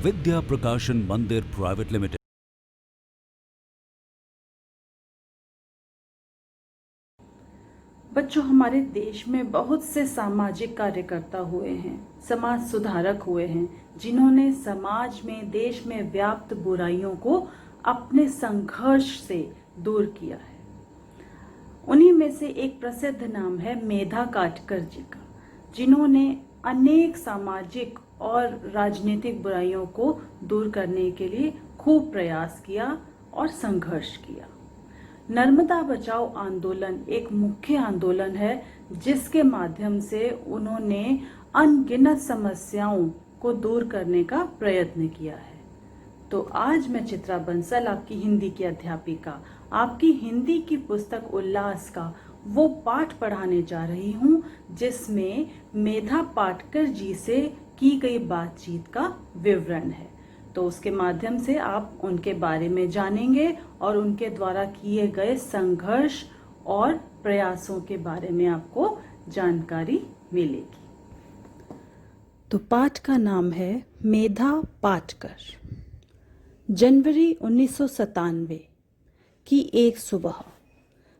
विद्या प्रकाशन मंदिर private limited. बच्चों, हमारे देश में बहुत से सामाजिक कार्यकर्ता हुए हैं, समाज सुधारक हुए हैं, जिन्होंने समाज में, देश में व्याप्त बुराइयों को अपने संघर्ष से दूर किया है। उन्हीं में से एक प्रसिद्ध नाम है मेधा काटकर जी का, जिन्होंने अनेक सामाजिक और राजनीतिक बुराइयों को दूर करने के लिए खूब प्रयास किया और संघर्ष किया। नर्मदा बचाओ आंदोलन एक मुख्य आंदोलन है, जिसके माध्यम से उन्होंने अनगिनत समस्याओं को दूर करने का प्रयत्न किया है। तो आज मैं चित्रा बंसल, आपकी हिंदी की अध्यापिका, आपकी हिंदी की पुस्तक उल्लास का वो पाठ पढ़ाने जा रही हूँ जिसमें मेधा पाटकर जी से की गई बातचीत का विवरण है। तो उसके माध्यम से आप उनके बारे में जानेंगे और उनके द्वारा किए गए संघर्ष और प्रयासों के बारे में आपको जानकारी मिलेगी। तो पाठ का नाम है मेधा पाटकर। जनवरी 1997 की एक सुबह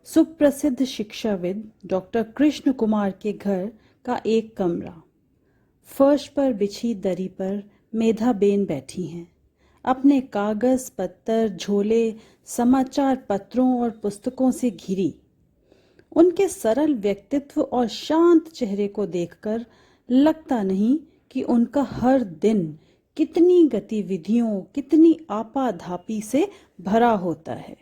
सुप्रसिद्ध शिक्षाविद डॉक्टर कृष्ण कुमार के घर का एक कमरा, फर्श पर बिछी दरी पर मेधा बेन बैठी हैं, अपने कागज पत्तर, झोले, समाचार पत्रों और पुस्तकों से घिरी। उनके सरल व्यक्तित्व और शांत चेहरे को देखकर लगता नहीं कि उनका हर दिन कितनी गतिविधियों, कितनी आपाधापी से भरा होता है।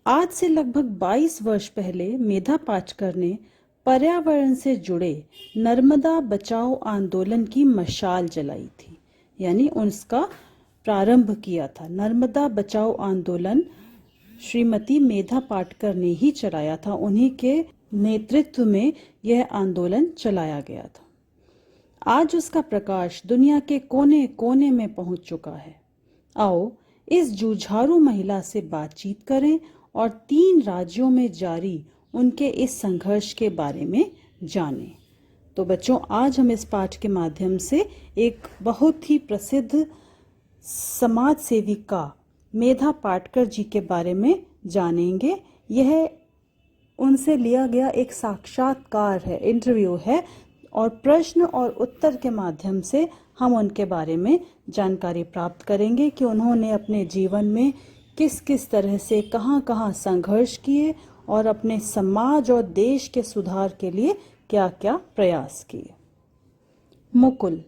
आज से लगभग 22 वर्ष पहले मेधा पाटकर ने पर्यावरण से जुड़े नर्मदा बचाओ आंदोलन की मशाल जलाई थी, यानी उसका प्रारंभ किया था। नर्मदा बचाओ आंदोलन श्रीमती मेधा पाटकर ने ही चलाया था, उन्हीं के नेतृत्व में यह आंदोलन चलाया गया था। आज उसका प्रकाश दुनिया के कोने कोने में पहुंच चुका है। आओ इस जुझारू महिला से बातचीत करें और 3 राज्यों में जारी उनके इस संघर्ष के बारे में जानें। तो बच्चों, आज हम इस पाठ के माध्यम से एक बहुत ही प्रसिद्ध समाज सेविका मेधा पाटकर जी के बारे में जानेंगे। यह उनसे लिया गया एक साक्षात्कार है, इंटरव्यू है, और प्रश्न और उत्तर के माध्यम से हम उनके बारे में जानकारी प्राप्त करेंगे कि उन्होंने अपने जीवन में किस किस तरह से, कहाँ कहाँ संघर्ष किए और अपने समाज और देश के सुधार के लिए क्या क्या प्रयास किए। मुकुल,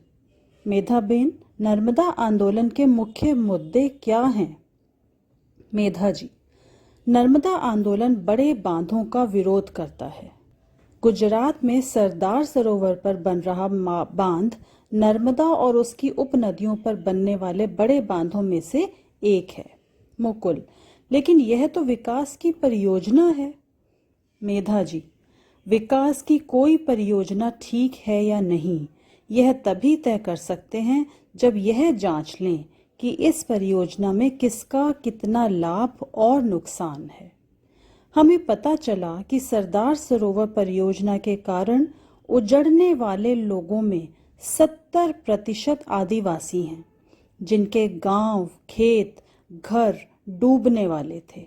मेधा बेन, नर्मदा आंदोलन के मुख्य मुद्दे क्या हैं? मेधा जी, नर्मदा आंदोलन बड़े बांधों का विरोध करता है। गुजरात में सरदार सरोवर पर बन रहा बांध नर्मदा और उसकी उपनदियों पर बनने वाले बड़े बांधों में से एक है। मुकुल, लेकिन यह तो विकास की परियोजना है। मेधा जी, विकास की कोई परियोजना ठीक है या नहीं, यह तभी तय कर सकते हैं जब यह जांच लें कि इस परियोजना में किसका कितना लाभ और नुकसान है। हमें पता चला कि सरदार सरोवर परियोजना के कारण उजड़ने वाले लोगों में 70% आदिवासी हैं, जिनके गांव, खेत, घर डूबने वाले थे।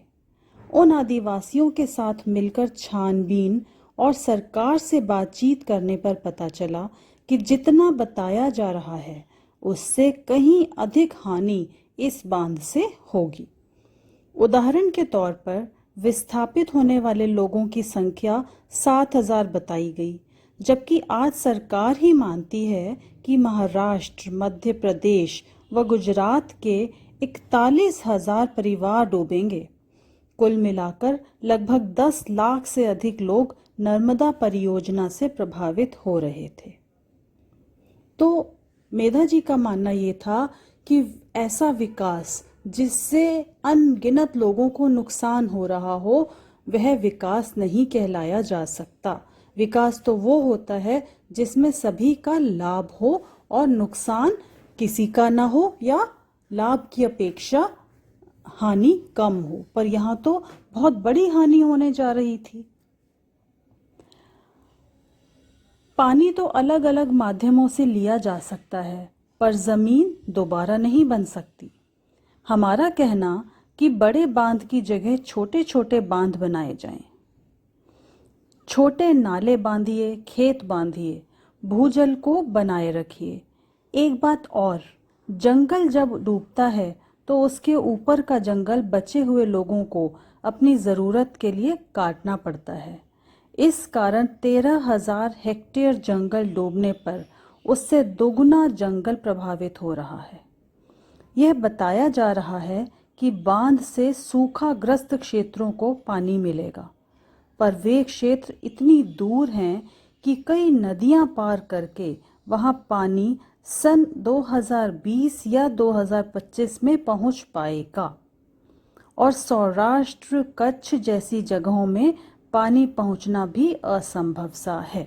उन आदिवासियों के साथ मिलकर छानबीन और सरकार से बातचीत करने पर पता चला कि जितना बताया जा रहा है उससे कहीं अधिक हानि इस बांध से होगी। उदाहरण के तौर पर विस्थापित होने वाले लोगों की संख्या 7,000 बताई गई, जबकि आज सरकार ही मानती है कि महाराष्ट्र, मध्य प्रदेश व गुजरात के 41,000 परिवार डूबेंगे। कुल मिलाकर लगभग 10 लाख से अधिक लोग नर्मदा परियोजना से प्रभावित हो रहे थे। तो मेधा जी का मानना ये था कि ऐसा विकास जिससे अनगिनत लोगों को नुकसान हो रहा हो, वह विकास नहीं कहलाया जा सकता। विकास तो वो होता है जिसमें सभी का लाभ हो और नुकसान किसी का ना हो, या लाभ की अपेक्षा हानि कम हो। पर यहाँ तो बहुत बड़ी हानि होने जा रही थी। पानी तो अलग अलग माध्यमों से लिया जा सकता है, पर ज़मीन दोबारा नहीं बन सकती। हमारा कहना कि बड़े बांध की जगह छोटे छोटे बांध बनाए जाएं। छोटे नाले बांधिए, खेत बांधिए, भूजल को बनाए रखिए। एक बात और, जंगल जब डूबता है तो उसके ऊपर का जंगल बचे हुए लोगों को अपनी ज़रूरत के लिए काटना पड़ता है। इस कारण 13,000 हेक्टेयर जंगल डूबने पर उससे दोगुना जंगल प्रभावित हो रहा है। यह बताया जा रहा है कि बांध से सूखाग्रस्त क्षेत्रों को पानी मिलेगा, पर वे क्षेत्र इतनी दूर हैं कि कई नदियां पार करके वहां पानी सन 2020 या 2025 में पहुंच पाएगा और सौराष्ट्र, कच्छ जैसी जगहों में पानी पहुंचना भी असंभव सा है।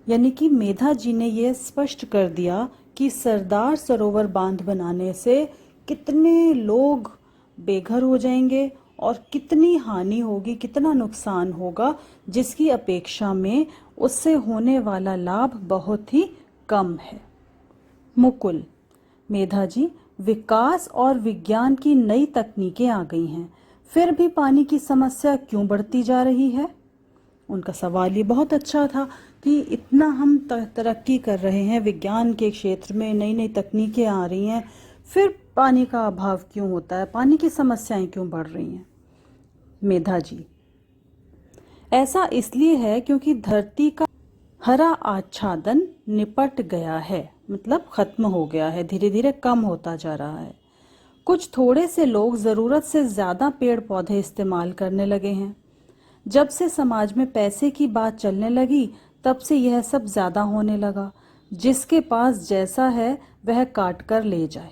यानी कि मेधा जी ने यह स्पष्ट कर दिया कि सरदार सरोवर बांध बनाने से कितने लोग बेघर हो जाएंगे और कितनी हानि होगी, कितना नुकसान होगा, जिसकी अपेक्षा में उससे होने वाला लाभ बहुत ही कम है। मुकुल: मेधा जी, विकास और विज्ञान की नई तकनीकें आ गई हैं, फिर भी पानी की समस्या क्यों बढ़ती जा रही है? उनका सवाल ये बहुत अच्छा था कि इतना हम तरक्की कर रहे हैं, विज्ञान के क्षेत्र में नई नई तकनीकें आ रही हैं, फिर पानी का अभाव क्यों होता है, पानी की समस्याएं क्यों बढ़ रही हैं? मेधा जी: ऐसा इसलिए है क्योंकि धरती का हरा आच्छादन निपट गया है, मतलब खत्म हो गया है, धीरे धीरे कम होता जा रहा है। कुछ थोड़े से लोग ज़रूरत से ज़्यादा पेड़ पौधे इस्तेमाल करने लगे हैं। जब से समाज में पैसे की बात चलने लगी, तब से यह सब ज़्यादा होने लगा। जिसके पास जैसा है वह काट कर ले जाए।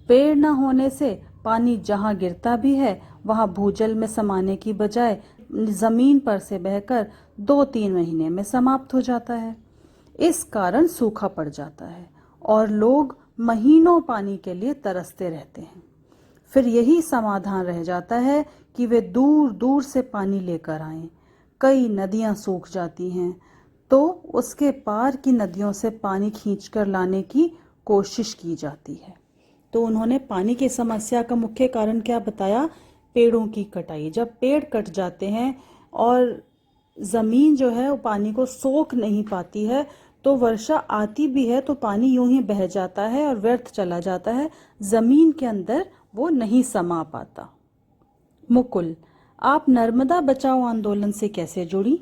पेड़ न होने से पानी जहाँ गिरता भी है वहाँ भूजल में समाने की बजाय ज़मीन पर से बहकर 2-3 महीने में समाप्त हो जाता है। इस कारण सूखा पड़ जाता है और लोग महीनों पानी के लिए तरसते रहते हैं। फिर यही समाधान रह जाता है कि वे दूर दूर से पानी लेकर आएं। कई नदियां सूख जाती हैं तो उसके पार की नदियों से पानी खींचकर लाने की कोशिश की जाती है। तो उन्होंने पानी की समस्या का मुख्य कारण क्या बताया? पेड़ों की कटाई। जब पेड़ कट जाते हैं और ज़मीन जो है वो पानी को सोख नहीं पाती है, तो वर्षा आती भी है तो पानी यूं ही बह जाता है और व्यर्थ चला जाता है, ज़मीन के अंदर वो नहीं समा पाता। मुकुल: आप नर्मदा बचाओ आंदोलन से कैसे जुड़ी?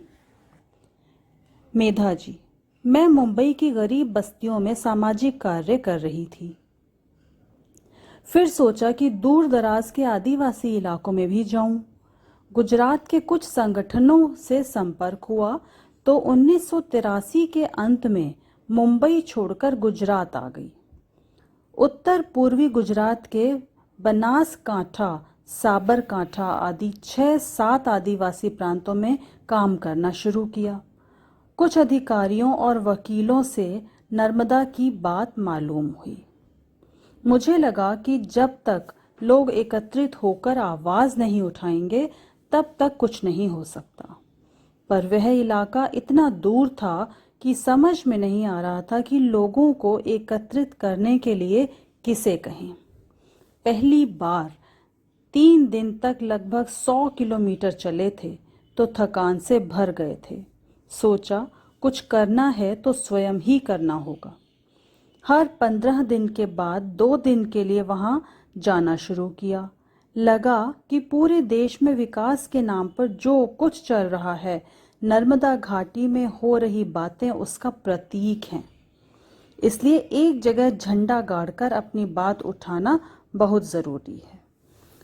मेधा जी: मैं मुंबई की गरीब बस्तियों में सामाजिक कार्य कर रही थी। फिर सोचा कि दूर दराज के आदिवासी इलाकों में भी जाऊं। गुजरात के कुछ संगठनों से संपर्क हुआ तो 1983 के अंत में मुंबई छोड़कर गुजरात आ गई। उत्तर पूर्वी गुजरात के बनासकांठा, साबरकांठा आदि 6-7 आदिवासी प्रांतों में काम करना शुरू किया। कुछ अधिकारियों और वकीलों से नर्मदा की बात मालूम हुई। मुझे लगा कि जब तक लोग एकत्रित होकर आवाज नहीं उठाएंगे तब तक कुछ नहीं हो सकता। पर वह इलाका इतना दूर था कि समझ में नहीं आ रहा था कि लोगों को एकत्रित करने के लिए किसे कहें। पहली बार 3 दिन तक लगभग 100 किलोमीटर चले थे तो थकान से भर गए थे। सोचा कुछ करना है तो स्वयं ही करना होगा। हर 15 दिन के बाद 2 दिन के लिए वहां जाना शुरू किया। लगा कि पूरे देश में विकास के नाम पर जो कुछ चल रहा है, नर्मदा घाटी में हो रही बातें उसका प्रतीक हैं। इसलिए एक जगह झंडा गाड़कर अपनी बात उठाना बहुत ज़रूरी है।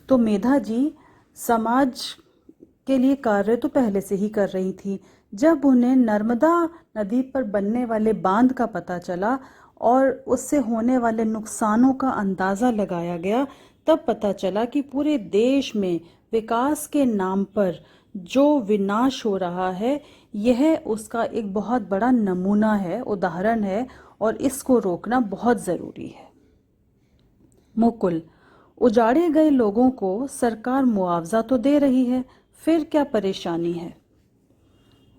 तो मेधा जी समाज के लिए कार्य तो पहले से ही कर रही थी। जब उन्हें नर्मदा नदी पर बनने वाले बांध का पता चला और उससे होने वाले नुकसानों का अंदाज़ा लगाया गया, तब पता चला कि पूरे देश में विकास के नाम पर जो विनाश हो रहा है, यह उसका एक बहुत बड़ा नमूना है, उदाहरण है, और इसको रोकना बहुत ज़रूरी है। मुकुल: उजाड़े गए लोगों को सरकार मुआवजा तो दे रही है, फिर क्या परेशानी है?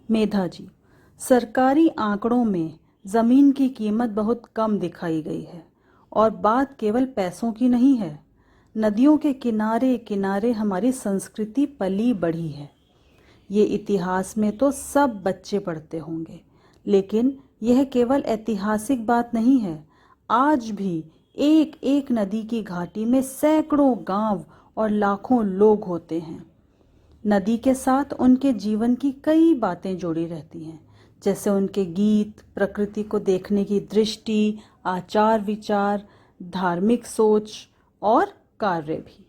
मेधा जी: सरकारी आंकड़ों में ज़मीन की कीमत बहुत कम दिखाई गई है और बात केवल पैसों की नहीं है। नदियों के किनारे किनारे हमारी संस्कृति पली बढ़ी है। ये इतिहास में तो सब बच्चे पढ़ते होंगे, लेकिन यह केवल ऐतिहासिक बात नहीं है। आज भी एक एक नदी की घाटी में सैकड़ों गांव और लाखों लोग होते हैं। नदी के साथ उनके जीवन की कई बातें जुड़ी रहती हैं, जैसे उनके गीत, प्रकृति को देखने की दृष्टि, आचार विचार, धार्मिक सोच और कार्य भी।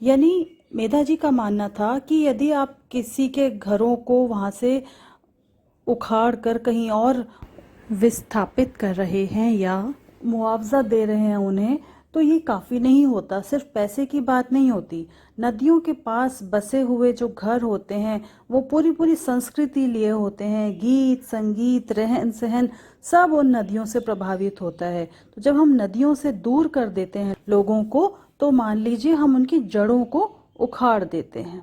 यानी मेधा जी का मानना था कि यदि आप किसी के घरों को वहाँ से उखाड़ कर कहीं और विस्थापित कर रहे हैं या मुआवजा दे रहे हैं उन्हें, तो ये काफ़ी नहीं होता। सिर्फ पैसे की बात नहीं होती। नदियों के पास बसे हुए जो घर होते हैं वो पूरी पूरी संस्कृति लिए होते हैं। गीत, संगीत, रहन सहन सब उन नदियों से प्रभावित होता है। तो जब हम नदियों से दूर कर देते हैं लोगों को, तो मान लीजिए हम उनकी जड़ों को उखाड़ देते हैं।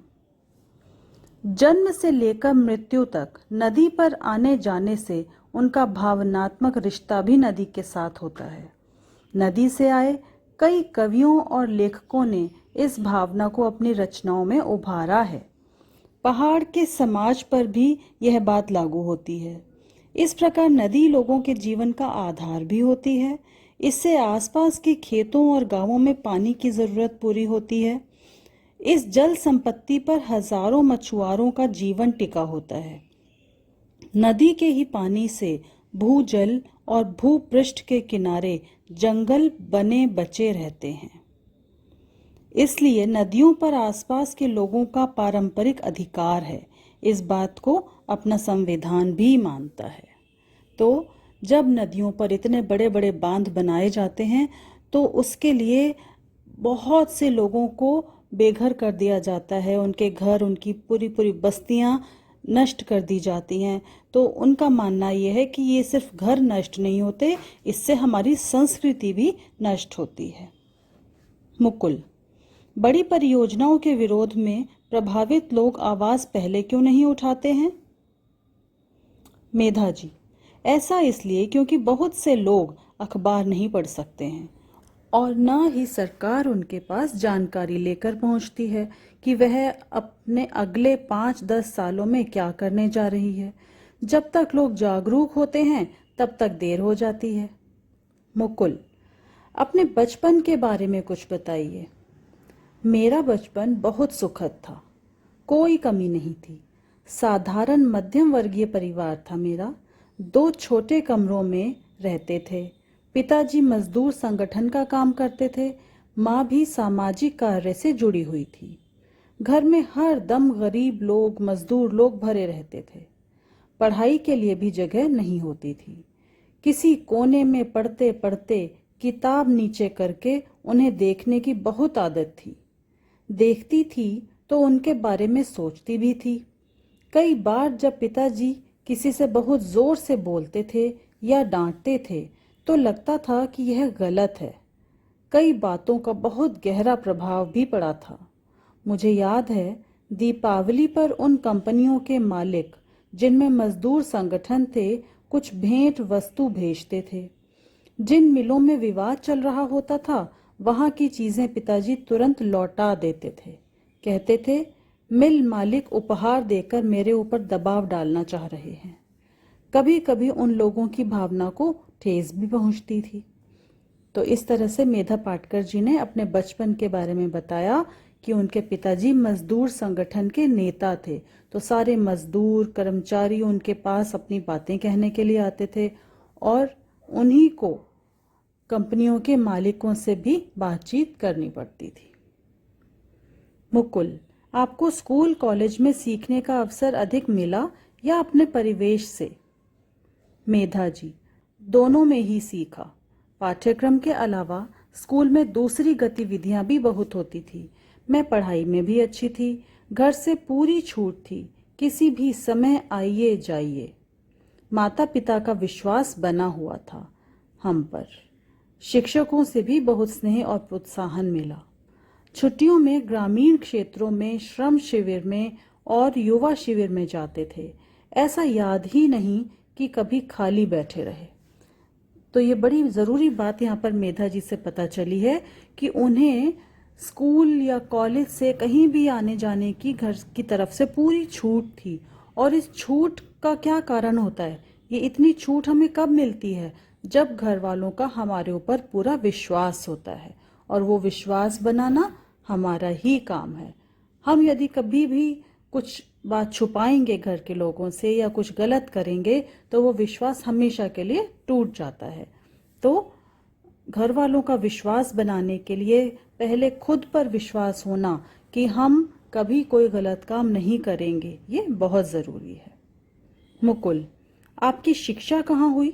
जन्म से लेकर मृत्यु तक नदी पर आने जाने से उनका भावनात्मक रिश्ता भी नदी के साथ होता है। नदी से आए कई कवियों और लेखकों ने इस भावना को अपनी रचनाओं में उभारा है। पहाड़ के समाज पर भी यह बात लागू होती है। इस प्रकार नदी लोगों के जीवन का आधार भी होती है। इससे आसपास के खेतों और गांवों में पानी की जरूरत पूरी होती है। इस जल संपत्ति पर हजारों मछुआरों का जीवन टिका होता है। नदी के ही पानी से भूजल और भूपृष्ठ के किनारे जंगल बने बचे रहते हैं। इसलिए नदियों पर आसपास के लोगों का पारंपरिक अधिकार है। इस बात को अपना संविधान भी मानता है। तो जब नदियों पर इतने बड़े बड़े बांध बनाए जाते हैं तो उसके लिए बहुत से लोगों को बेघर कर दिया जाता है। उनके घर, उनकी पूरी पूरी बस्तियां नष्ट कर दी जाती हैं। तो उनका मानना यह है कि ये सिर्फ घर नष्ट नहीं होते, इससे हमारी संस्कृति भी नष्ट होती है। मुकुल, बड़ी परियोजनाओं के विरोध में प्रभावित लोग आवाज पहले क्यों नहीं उठाते हैं? मेधा जी, ऐसा इसलिए क्योंकि बहुत से लोग अखबार नहीं पढ़ सकते हैं और न ही सरकार उनके पास जानकारी लेकर पहुंचती है कि वह अपने अगले 5-10 सालों में क्या करने जा रही है। जब तक लोग जागरूक होते हैं तब तक देर हो जाती है। मुकुल, अपने बचपन के बारे में कुछ बताइए। मेरा बचपन बहुत सुखद था, कोई कमी नहीं थी। साधारण मध्यम वर्गीय परिवार था मेरा। 2 छोटे कमरों में रहते थे। पिताजी मजदूर संगठन का काम करते थे। माँ भी सामाजिक कार्य से जुड़ी हुई थी। घर में हर दम गरीब लोग, मजदूर लोग भरे रहते थे। पढ़ाई के लिए भी जगह नहीं होती थी। किसी कोने में पढ़ते पढ़ते किताब नीचे करके उन्हें देखने की बहुत आदत थी। देखती थी तो उनके बारे में सोचती भी थी। कई बार जब पिताजी किसी से बहुत जोर से बोलते थे या डांटते थे तो लगता था कि यह गलत है। कई बातों का बहुत गहरा प्रभाव भी पड़ा था। मुझे याद है, दीपावली पर उन कंपनियों के मालिक जिनमें मजदूर संगठन थे कुछ भेंट वस्तु भेजते थे। जिन मिलों में विवाद चल रहा होता था वहां की चीजें पिताजी तुरंत लौटा देते थे। कहते थे मिल मालिक उपहार देकर मेरे ऊपर दबाव डालना चाह रहे हैं। कभी कभी उन लोगों की भावना को ठेस भी पहुंचती थी। तो इस तरह से मेधा पाटकर जी ने अपने बचपन के बारे में बताया कि उनके पिताजी मजदूर संगठन के नेता थे। तो सारे मजदूर कर्मचारी उनके पास अपनी बातें कहने के लिए आते थे और उन्हीं को कंपनियों के मालिकों से भी बातचीत करनी पड़ती थी। मुकुल, आपको स्कूल कॉलेज में सीखने का अवसर अधिक मिला या अपने परिवेश से? मेधा जी, दोनों में ही सीखा। पाठ्यक्रम के अलावा स्कूल में दूसरी गतिविधियां भी बहुत होती थी। मैं पढ़ाई में भी अच्छी थी। घर से पूरी छूट थी, किसी भी समय आइए जाइए। माता पिता का विश्वास बना हुआ था हम पर। शिक्षकों से भी बहुत स्नेह और प्रोत्साहन मिला। छुट्टियों में ग्रामीण क्षेत्रों में श्रम शिविर में और युवा शिविर में जाते थे। ऐसा याद ही नहीं कि कभी खाली बैठे रहे। तो ये बड़ी ज़रूरी बात यहाँ पर मेधा जी से पता चली है कि उन्हें स्कूल या कॉलेज से कहीं भी आने जाने की घर की तरफ से पूरी छूट थी। और इस छूट का क्या कारण होता है? ये इतनी छूट हमें कब मिलती है? जब घर वालों का हमारे ऊपर पूरा विश्वास होता है, और वो विश्वास बनाना हमारा ही काम है। हम यदि कभी भी कुछ बात छुपाएंगे घर के लोगों से या कुछ गलत करेंगे तो वो विश्वास हमेशा के लिए टूट जाता है। तो घर वालों का विश्वास बनाने के लिए पहले खुद पर विश्वास होना कि हम कभी कोई गलत काम नहीं करेंगे, ये बहुत ज़रूरी है। मुकुल, आपकी शिक्षा कहाँ हुई?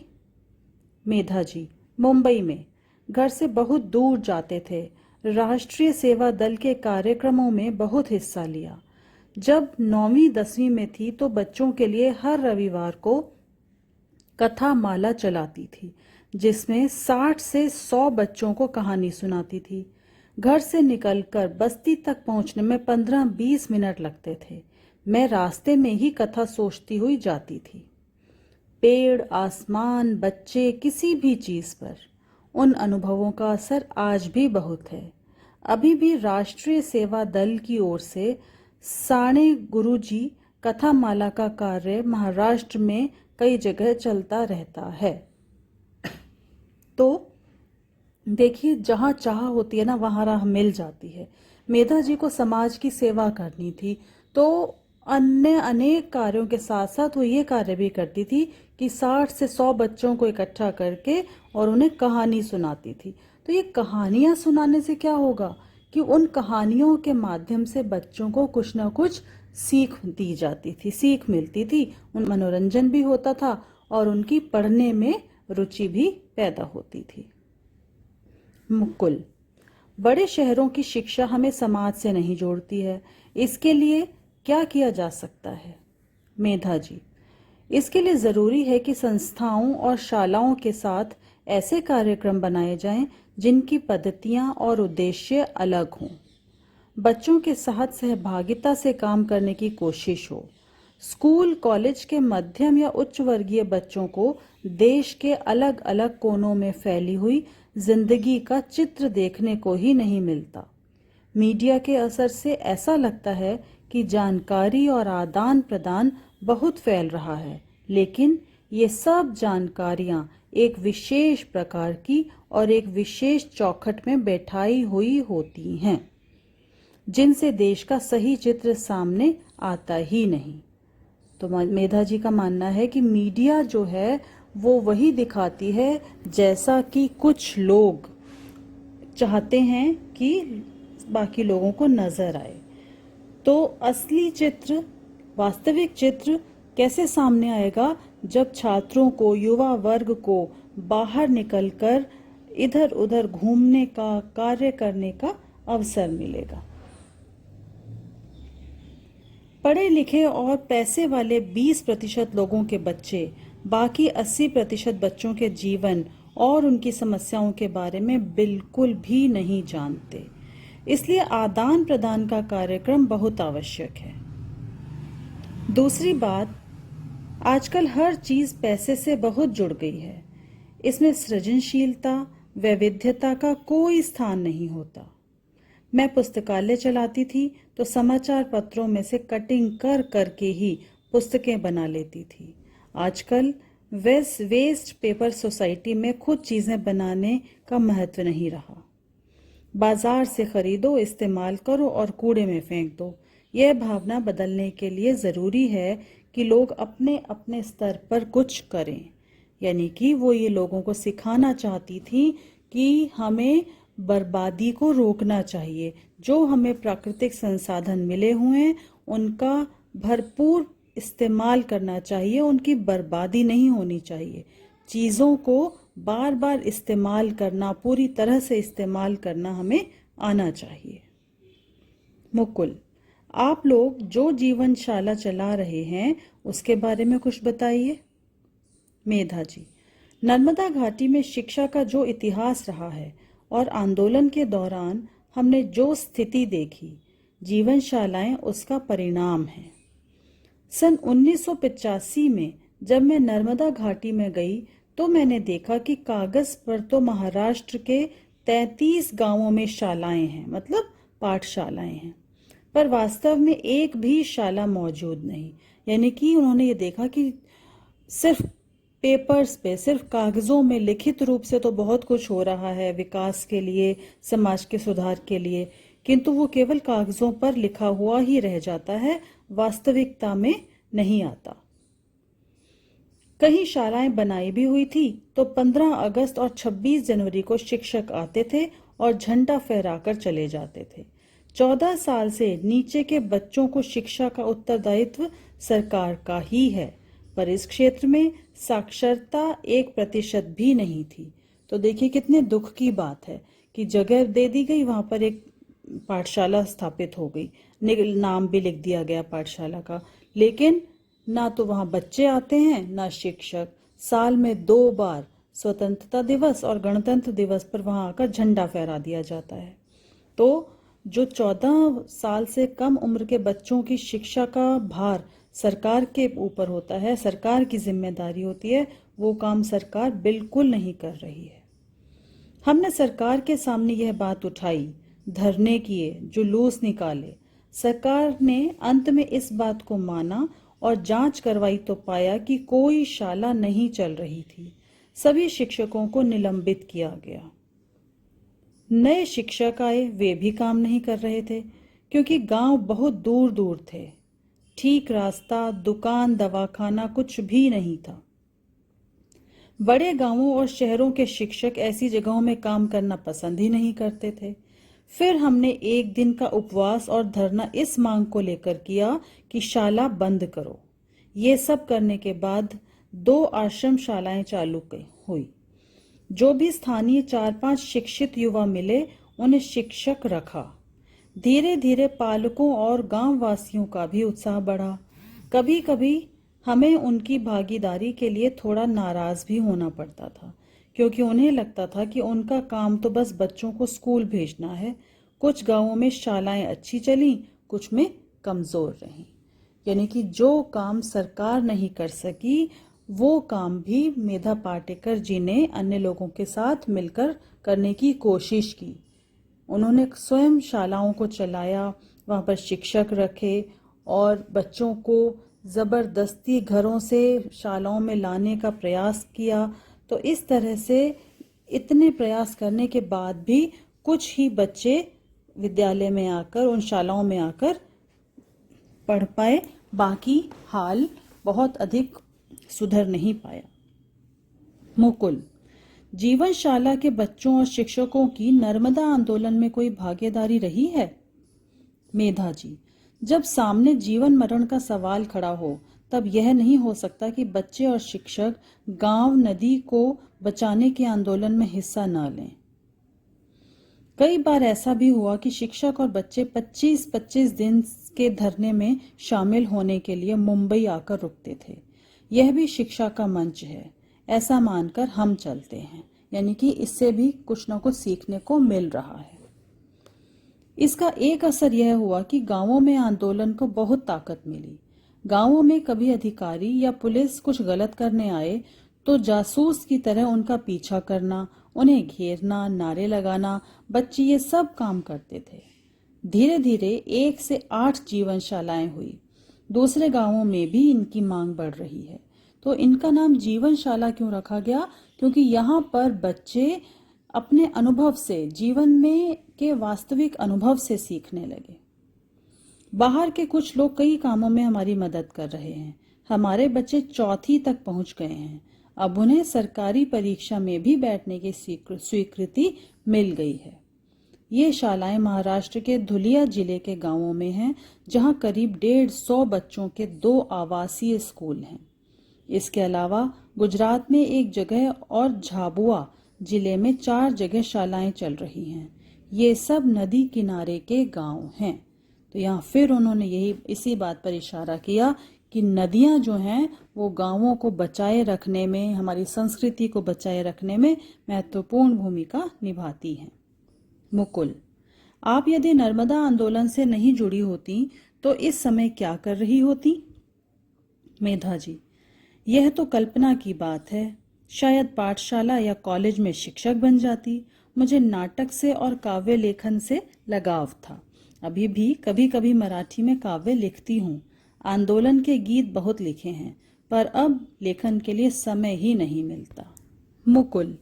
मेधा जी, मुंबई में। घर से बहुत दूर जाते थे। राष्ट्रीय सेवा दल के कार्यक्रमों में बहुत हिस्सा लिया। जब 9वीं 10वीं में थी तो बच्चों के लिए हर रविवार को कथा माला चलाती थी, जिसमें 60 से 100 बच्चों को कहानी सुनाती थी। घर से निकलकर बस्ती तक पहुंचने में 15-20 मिनट लगते थे। मैं रास्ते में ही कथा सोचती हुई जाती थी। पेड़, आसमान, बच्चे, किसी भी चीज पर उन अनुभवों का असर आज भी बहुत है। अभी भी राष्ट्रीय सेवा दल की ओर से साणे गुरुजी कथा माला का कार्य महाराष्ट्र में कई जगह चलता रहता है। तो देखिए, जहाँ चाह होती है ना वहाँ राह मिल जाती है। मेधा जी को समाज की सेवा करनी थी, तो अन्य अनेक कार्यों के साथ साथ वो ये कार्य भी करती थी कि 60 से 100 बच्चों को इकट्ठा करके और उन्हें कहानी सुनाती थी। तो ये कहानियाँ सुनाने से क्या होगा कि उन कहानियों के माध्यम से बच्चों को कुछ ना कुछ सीख दी जाती थी, सीख मिलती थी, उन मनोरंजन भी होता था और उनकी पढ़ने में रुचि भी पैदा होती थी। मुकुल, बड़े शहरों की शिक्षा हमें समाज से नहीं जोड़ती है, इसके लिए क्या किया जा सकता है? मेधा जी, इसके लिए ज़रूरी है कि संस्थाओं और शालाओं के साथ ऐसे कार्यक्रम बनाए जाएं जिनकी पद्धतियां और उद्देश्य अलग हों। बच्चों के साथ सहभागिता से काम करने की कोशिश हो। स्कूल कॉलेज के मध्यम या उच्च वर्गीय बच्चों को देश के अलग अलग कोनों में फैली हुई जिंदगी का चित्र देखने को ही नहीं मिलता। मीडिया के असर से ऐसा लगता है कि जानकारी और आदान प्रदान बहुत फैल रहा है, लेकिन ये सब जानकारियां एक विशेष प्रकार की और एक विशेष चौखट में बैठाई हुई होती हैं, जिनसे देश का सही चित्र सामने आता ही नहीं। तो मेधा जी का मानना है कि मीडिया जो है वो वही दिखाती है जैसा कि कुछ लोग चाहते हैं कि बाकी लोगों को नजर आए। तो असली चित्र, वास्तविक चित्र कैसे सामने आएगा? जब छात्रों को, युवा वर्ग को बाहर निकलकर इधर उधर घूमने का, कार्य करने का अवसर मिलेगा। पढ़े लिखे और पैसे वाले 20% लोगों के बच्चे बाकी 80% बच्चों के जीवन और उनकी समस्याओं के बारे में बिल्कुल भी नहीं जानते। इसलिए आदान प्रदान का कार्यक्रम बहुत आवश्यक है। दूसरी बात, आजकल हर चीज पैसे से बहुत जुड़ गई है। इसमें सृजनशीलता, वैविध्यता का कोई स्थान नहीं होता। मैं पुस्तकालय चलाती थी तो समाचार पत्रों में से कटिंग कर करके ही पुस्तकें बना लेती थी। आजकल वेस्ट पेपर सोसाइटी में खुद चीजें बनाने का महत्व नहीं रहा। बाजार से खरीदो, इस्तेमाल करो और कूड़े में फेंक दो। यह भावना बदलने के लिए जरूरी है कि लोग अपने अपने स्तर पर कुछ करें। यानी कि वो ये लोगों को सिखाना चाहती थी कि हमें बर्बादी को रोकना चाहिए। जो हमें प्राकृतिक संसाधन मिले हुए हैं उनका भरपूर इस्तेमाल करना चाहिए, उनकी बर्बादी नहीं होनी चाहिए। चीज़ों को बार बार इस्तेमाल करना, पूरी तरह से इस्तेमाल करना हमें आना चाहिए। मुकुल, आप लोग जो जीवनशाला चला रहे हैं उसके बारे में कुछ बताइए। मेधा जी, नर्मदा घाटी में शिक्षा का जो इतिहास रहा है और आंदोलन के दौरान हमने जो स्थिति देखी, जीवनशालाएं उसका परिणाम हैं। सन 1985 में जब मैं नर्मदा घाटी में गई तो मैंने देखा कि कागज पर तो महाराष्ट्र के 33 गांवों में शालाएं हैं, मतलब पाठशालाएं हैं, पर वास्तव में एक भी शाला मौजूद नहीं। यानी कि उन्होंने ये देखा कि सिर्फ पेपर्स पे, सिर्फ कागजों में लिखित रूप से तो बहुत कुछ हो रहा है विकास के लिए, समाज के सुधार के लिए, किंतु वो केवल कागजों पर लिखा हुआ ही रह जाता है, वास्तविकता में नहीं आता। कहीं शालाएं बनाई भी हुई थी तो 15 अगस्त और 26 जनवरी को शिक्षक आते थे और झंडा फहराकर चले जाते थे। 14 साल से नीचे के बच्चों को शिक्षा का उत्तरदायित्व सरकार का ही है, पर इस क्षेत्र में साक्षरता 1% भी नहीं थी। तो देखिए कितने दुख की बात है कि जगह दे दी गई, वहां पर एक पाठशाला स्थापित हो गई, नाम भी लिख दिया गया पाठशाला का, लेकिन ना तो वहां बच्चे आते हैं ना शिक्षक। साल में 2 बार स्वतंत्रता दिवस और गणतंत्र दिवस पर वहां आकर झंडा फहरा दिया जाता है। तो जो 14 साल से कम उम्र के बच्चों की शिक्षा का भार सरकार के ऊपर होता है, सरकार की जिम्मेदारी होती है, वो काम सरकार बिल्कुल नहीं कर रही है। हमने सरकार के सामने यह बात उठाई, धरने किए, जुलूस निकाले। सरकार ने अंत में इस बात को माना और जांच करवाई तो पाया कि कोई शाला नहीं चल रही थी। सभी शिक्षकों को निलंबित किया गया। नए शिक्षक आए, वे भी काम नहीं कर रहे थे क्योंकि गांव बहुत दूर दूर थे। ठीक रास्ता, दुकान, दवाखाना कुछ भी नहीं था। बड़े गांवों और शहरों के शिक्षक ऐसी जगहों में काम करना पसंद ही नहीं करते थे। फिर हमने एक दिन का उपवास और धरना इस मांग को लेकर किया कि शाला बंद करो। ये सब करने के बाद 2 आश्रम शालाएं चालू हुई। जो भी स्थानीय 4-5 शिक्षित युवा मिले, उन्हें शिक्षक रखा। धीरे धीरे पालकों और गांव वासियों का भी उत्साह बढ़ा। कभी कभी हमें उनकी भागीदारी के लिए थोड़ा नाराज भी होना पड़ता था, क्योंकि उन्हें लगता था कि उनका काम तो बस बच्चों को स्कूल भेजना है। कुछ गांवों में शालाएं अच्छी चली, कुछ में कमजोर रहीं। यानी कि जो काम सरकार नहीं कर सकी, वो काम भी मेधा पाटेकर जी ने अन्य लोगों के साथ मिलकर करने की कोशिश की। उन्होंने स्वयं शालाओं को चलाया, वहाँ पर शिक्षक रखे और बच्चों को ज़बरदस्ती घरों से शालाओं में लाने का प्रयास किया। तो इस तरह से इतने प्रयास करने के बाद भी कुछ ही बच्चे विद्यालय में आकर, उन शालाओं में आकर पढ़ पाए, बाकी हाल बहुत अधिक सुधर नहीं पाया। मुकुल, जीवनशाला के बच्चों और शिक्षकों की नर्मदा आंदोलन में कोई भागीदारी रही है? मेधा जी, जब सामने जीवन मरण का सवाल खड़ा हो, तब यह नहीं हो सकता कि बच्चे और शिक्षक गांव नदी को बचाने के आंदोलन में हिस्सा न लें। कई बार ऐसा भी हुआ कि शिक्षक और बच्चे 25-25 दिन के धरने में शामिल होने के लिए मुंबई आकर रुकते थे। यह भी शिक्षा का मंच है, ऐसा मानकर हम चलते हैं। यानी कि इससे भी कुछ न कुछ सीखने को मिल रहा है। इसका एक असर यह हुआ कि गांवों में आंदोलन को बहुत ताकत मिली। गांवों में कभी अधिकारी या पुलिस कुछ गलत करने आए तो जासूस की तरह उनका पीछा करना, उन्हें घेरना, नारे लगाना, बच्चे ये सब काम करते थे। धीरे धीरे 1 से 8 जीवनशालाएं हुई। दूसरे गांवों में भी इनकी मांग बढ़ रही है। तो इनका नाम जीवनशाला क्यों रखा गया? क्योंकि यहाँ पर बच्चे अपने अनुभव से, जीवन में के वास्तविक अनुभव से सीखने लगे। बाहर के कुछ लोग कई कामों में हमारी मदद कर रहे हैं। हमारे बच्चे 4वीं तक पहुंच गए हैं। अब उन्हें सरकारी परीक्षा में भी बैठने की स्वीकृति मिल गई है। ये शालाएं महाराष्ट्र के धुलिया जिले के गांवों में हैं, जहां करीब 150 बच्चों के 2 आवासीय स्कूल हैं। इसके अलावा गुजरात में 1 जगह और झाबुआ जिले में 4 जगह शालाएं चल रही हैं। ये सब नदी किनारे के गांव हैं। तो यहाँ फिर उन्होंने इसी बात पर इशारा किया कि नदियां जो हैं वो गांवों को बचाए रखने में, हमारी संस्कृति को बचाए रखने में महत्वपूर्ण भूमिका निभाती हैं। मुकुल, आप यदि नर्मदा आंदोलन से नहीं जुड़ी होती तो इस समय क्या कर रही होती? मेधा जी, यह तो कल्पना की बात है। शायद पाठशाला या कॉलेज में शिक्षक बन जाती। मुझे नाटक से और काव्य लेखन से लगाव था। अभी भी कभी कभी मराठी में काव्य लिखती हूँ। आंदोलन के गीत बहुत लिखे हैं, पर अब लेखन के लिए समय ही नहीं मिलता। मुकुल,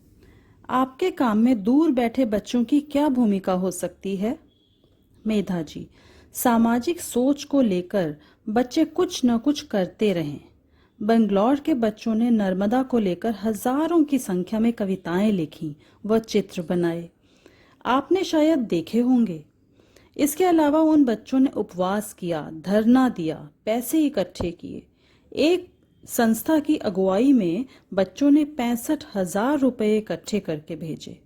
आपके काम में दूर बैठे बच्चों की क्या भूमिका हो सकती है? मेधा जी, सामाजिक सोच को लेकर बच्चे कुछ न कुछ करते रहें। बंगलौर के बच्चों ने नर्मदा को लेकर हजारों की संख्या में कविताएं लिखी व चित्र बनाए, आपने शायद देखे होंगे। इसके अलावा उन बच्चों ने उपवास किया, धरना दिया, पैसे इकट्ठे किए। एक संस्था की अगुवाई में बच्चों ने 65,000 रुपए इकट्ठे करके भेजे।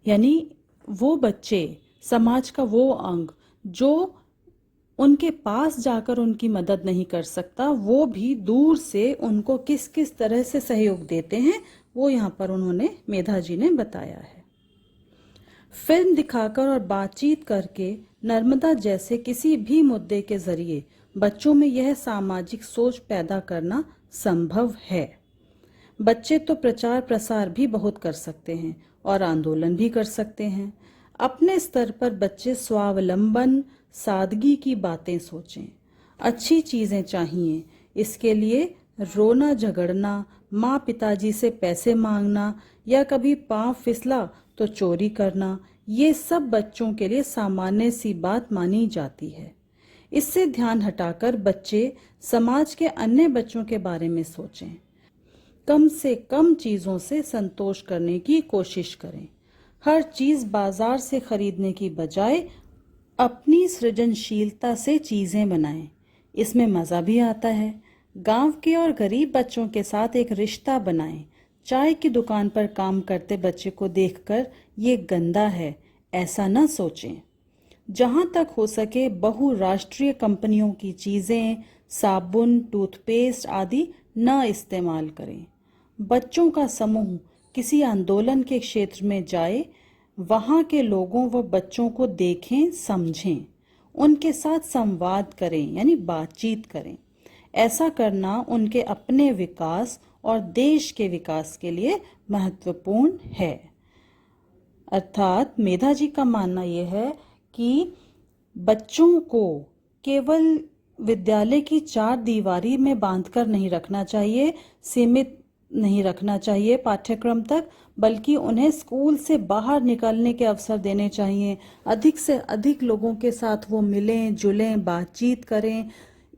यानी वो बच्चे, समाज का वो अंग जो उनके पास जाकर उनकी मदद नहीं कर सकता, वो भी दूर से उनको किस किस तरह से सहयोग देते हैं, वो यहाँ पर उन्होंने, मेधा जी ने बताया है। फिल्म दिखाकर और बातचीत करके नर्मदा जैसे किसी भी मुद्दे के जरिए बच्चों में यह सामाजिक सोच पैदा करना संभव है। बच्चे तो प्रचार प्रसार भी बहुत कर सकते हैं और आंदोलन भी कर सकते हैं। अपने स्तर पर बच्चे स्वावलंबन, सादगी की बातें सोचें। अच्छी चीजें चाहिए, इसके लिए रोना झगड़ना, माँ पिताजी से पैसे मांगना या कभी पांव फिसला तो चोरी करना, ये सब बच्चों के लिए सामान्य सी बात मानी जाती है। इससे ध्यान हटाकर बच्चे समाज के अन्य बच्चों के बारे में सोचें। कम से कम चीजों से संतोष करने की कोशिश करें। हर चीज बाजार से खरीदने की बजाय अपनी सृजनशीलता से चीजें बनाएं, इसमें मजा भी आता है। गांव के और गरीब बच्चों के साथ एक रिश्ता बनाएं। चाय की दुकान पर काम करते बच्चे को देखकर ये गंदा है ऐसा न सोचें। जहां तक हो सके बहुराष्ट्रीय कंपनियों की चीजें, साबुन, टूथपेस्ट आदि न इस्तेमाल करें। बच्चों का समूह किसी आंदोलन के क्षेत्र में जाए, वहां के लोगों व बच्चों को देखें, समझें, उनके साथ संवाद करें, यानी बातचीत करें। ऐसा करना उनके अपने विकास और देश के विकास के लिए महत्वपूर्ण है। अर्थात मेधा जी का मानना यह है कि बच्चों को केवल विद्यालय की 4 दीवारी में बांधकर नहीं रखना चाहिए, सीमित नहीं रखना चाहिए पाठ्यक्रम तक, बल्कि उन्हें स्कूल से बाहर निकलने के अवसर देने चाहिए। अधिक से अधिक लोगों के साथ वो मिलें, जुलें, बातचीत करें,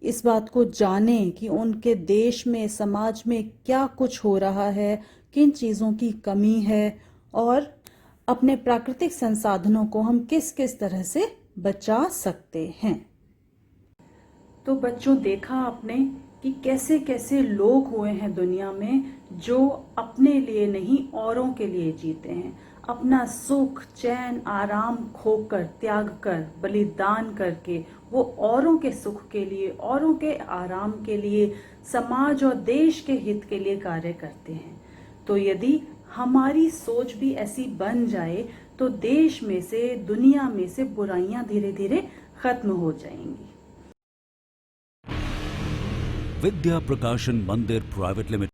इस बात को जानें कि उनके देश में, समाज में क्या कुछ हो रहा है, किन चीज़ों की कमी है और अपने प्राकृतिक संसाधनों को हम किस किस तरह से बचा सकते हैं। तो बच्चों, देखा आपने कि कैसे कैसे लोग हुए हैं दुनिया में जो अपने लिए नहीं औरों के लिए जीते हैं। अपना सुख, चैन, आराम खोकर, त्याग कर, बलिदान करके वो औरों के सुख के लिए, औरों के आराम के लिए, समाज और देश के हित के लिए कार्य करते हैं। तो यदि हमारी सोच भी ऐसी बन जाए तो देश में से, दुनिया में से बुराइयां धीरे धीरे खत्म हो जाएंगी। विद्या प्रकाशन मंदिर प्राइवेट लिमिटेड।